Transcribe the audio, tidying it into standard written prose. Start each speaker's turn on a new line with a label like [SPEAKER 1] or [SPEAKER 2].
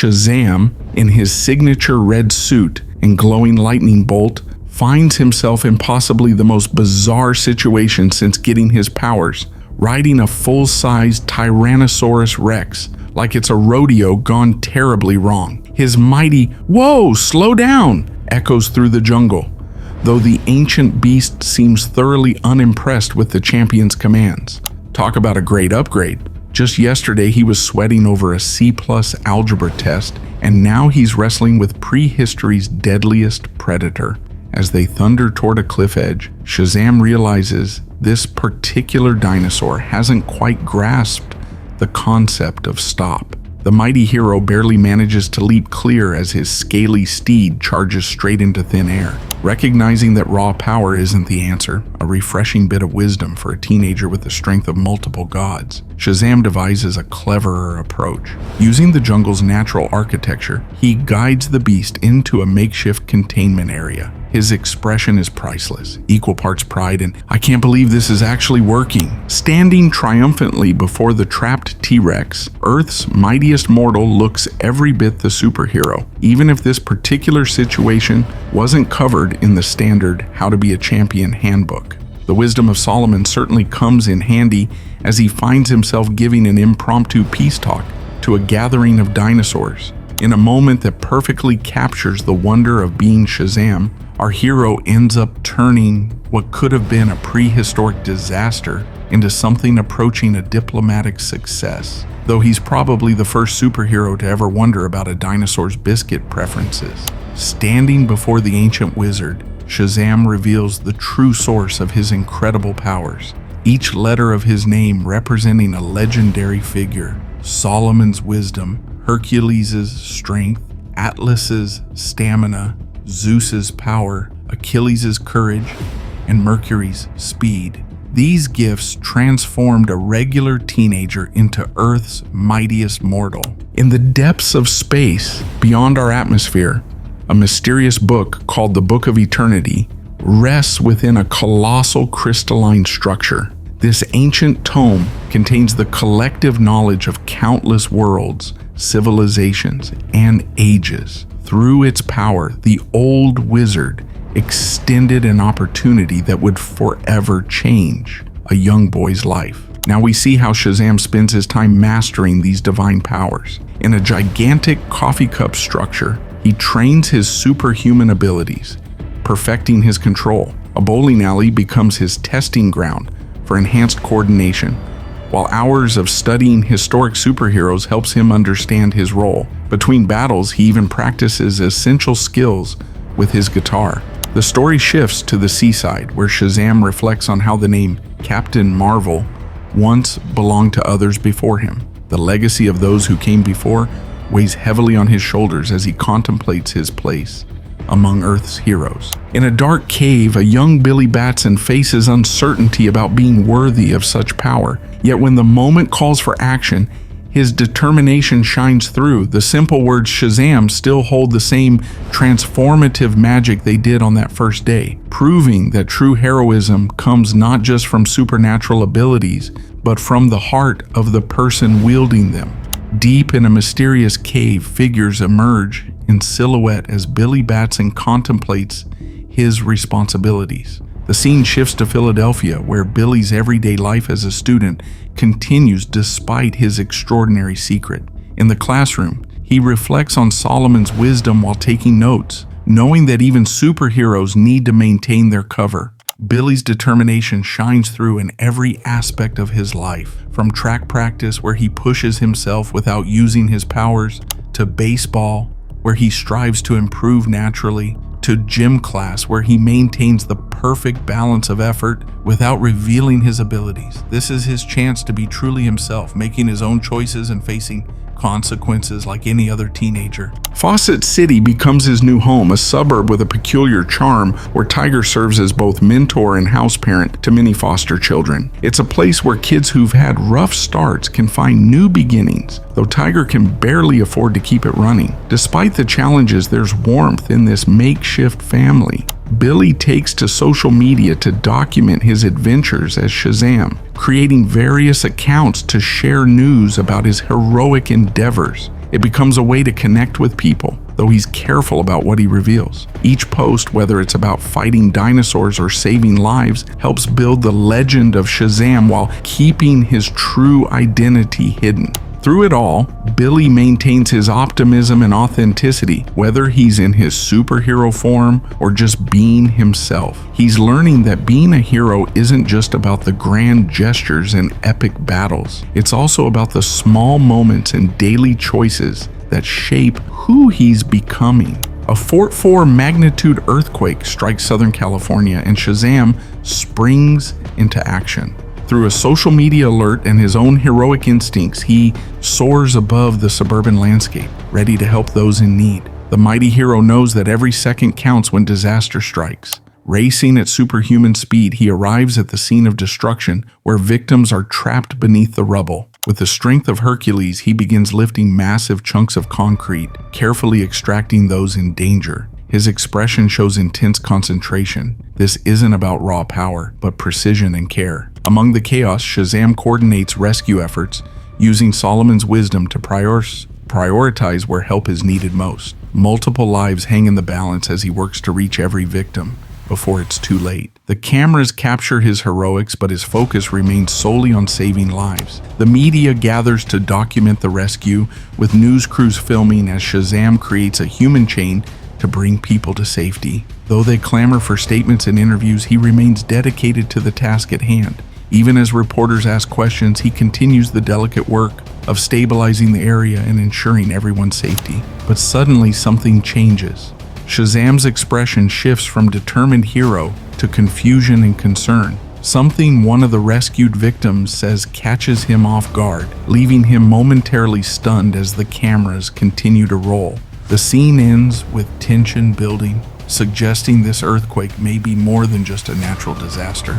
[SPEAKER 1] Shazam, in his signature red suit and glowing lightning bolt, finds himself in possibly the most bizarre situation since getting his powers, riding a full-sized Tyrannosaurus Rex like it's a rodeo gone terribly wrong. His mighty, "Whoa, slow down!" echoes through the jungle, though the ancient beast seems thoroughly unimpressed with the champion's commands. Talk about a great upgrade. Just yesterday he was sweating over a C+ algebra test, and now he's wrestling with prehistory's deadliest predator. As they thunder toward a cliff edge, Shazam realizes this particular dinosaur hasn't quite grasped the concept of stop. The mighty hero barely manages to leap clear as his scaly steed charges straight into thin air. Recognizing that raw power isn't the answer, a refreshing bit of wisdom for a teenager with the strength of multiple gods, Shazam devises a cleverer approach. Using the jungle's natural architecture, he guides the beast into a makeshift containment area. His expression is priceless, equal parts pride and "I can't believe this is actually working." Standing triumphantly before the trapped T-Rex, Earth's mightiest mortal looks every bit the superhero, even if this particular situation wasn't covered in the standard How to Be a Champion handbook. The wisdom of Solomon certainly comes in handy as he finds himself giving an impromptu peace talk to a gathering of dinosaurs. In a moment that perfectly captures the wonder of being Shazam, our hero ends up turning what could have been a prehistoric disaster into something approaching a diplomatic success, though he's probably the first superhero to ever wonder about a dinosaur's biscuit preferences. Standing before the ancient wizard, Shazam reveals the true source of his incredible powers, each letter of his name representing a legendary figure: Solomon's wisdom, Hercules' strength, Atlas's stamina, Zeus's power, Achilles' courage, and Mercury's speed. These gifts transformed a regular teenager into Earth's mightiest mortal. In the depths of space, beyond our atmosphere, a mysterious book called the Book of Eternity rests within a colossal crystalline structure. This ancient tome contains the collective knowledge of countless worlds, civilizations, and ages. Through its power, the old wizard extended an opportunity that would forever change a young boy's life. Now we see how Shazam spends his time mastering these divine powers. In a gigantic coffee cup structure, he trains his superhuman abilities, perfecting his control. A bowling alley becomes his testing ground for enhanced coordination, while hours of studying historic superheroes helps him understand his role. Between battles, he even practices essential skills with his guitar. The story shifts to the seaside, where Shazam reflects on how the name Captain Marvel once belonged to others before him. The legacy of those who came before weighs heavily on his shoulders as he contemplates his place among Earth's heroes. In a dark cave, a young Billy Batson faces uncertainty about being worthy of such power. Yet when the moment calls for action, his determination shines through. The simple words Shazam still hold the same transformative magic they did on that first day, proving that true heroism comes not just from supernatural abilities, but from the heart of the person wielding them. Deep in a mysterious cave, figures emerge in silhouette as Billy Batson contemplates his responsibilities. The scene shifts to Philadelphia, where Billy's everyday life as a student continues despite his extraordinary secret. In the classroom, he reflects on Solomon's wisdom while taking notes, knowing that even superheroes need to maintain their cover. Billy's determination shines through in every aspect of his life, from track practice, where he pushes himself without using his powers, to baseball, where he strives to improve naturally, to gym class, where he maintains the perfect balance of effort without revealing his abilities. This is his chance to be truly himself, making his own choices and facing consequences like any other teenager. Fawcett City becomes his new home, a suburb with a peculiar charm where Tiger serves as both mentor and house parent to many foster children. It's a place where kids who've had rough starts can find new beginnings, though Tiger can barely afford to keep it running. Despite the challenges, there's warmth in this makeshift family. Billy takes to social media to document his adventures as Shazam, creating various accounts to share news about his heroic endeavors. It becomes a way to connect with people, though he's careful about what he reveals. Each post, whether it's about fighting dinosaurs or saving lives, helps build the legend of Shazam while keeping his true identity hidden. Through it all, Billy maintains his optimism and authenticity, whether he's in his superhero form or just being himself. He's learning that being a hero isn't just about the grand gestures and epic battles. It's also about the small moments and daily choices that shape who he's becoming. A 4.4 magnitude earthquake strikes Southern California, and Shazam springs into action. Through a social media alert and his own heroic instincts, he soars above the suburban landscape, ready to help those in need. The mighty hero knows that every second counts when disaster strikes. Racing at superhuman speed, he arrives at the scene of destruction where victims are trapped beneath the rubble. With the strength of Hercules, he begins lifting massive chunks of concrete, carefully extracting those in danger. His expression shows intense concentration. This isn't about raw power, but precision and care. Among the chaos, Shazam coordinates rescue efforts, using Solomon's wisdom to prioritize where help is needed most. Multiple lives hang in the balance as he works to reach every victim before it's too late. The cameras capture his heroics, but his focus remains solely on saving lives. The media gathers to document the rescue, with news crews filming as Shazam creates a human chain to bring people to safety. Though they clamor for statements and interviews, he remains dedicated to the task at hand. Even as reporters ask questions, he continues the delicate work of stabilizing the area and ensuring everyone's safety. But suddenly something changes. Shazam's expression shifts from determined hero to confusion and concern. Something one of the rescued victims says catches him off guard, leaving him momentarily stunned as the cameras continue to roll. The scene ends with tension building, suggesting this earthquake may be more than just a natural disaster.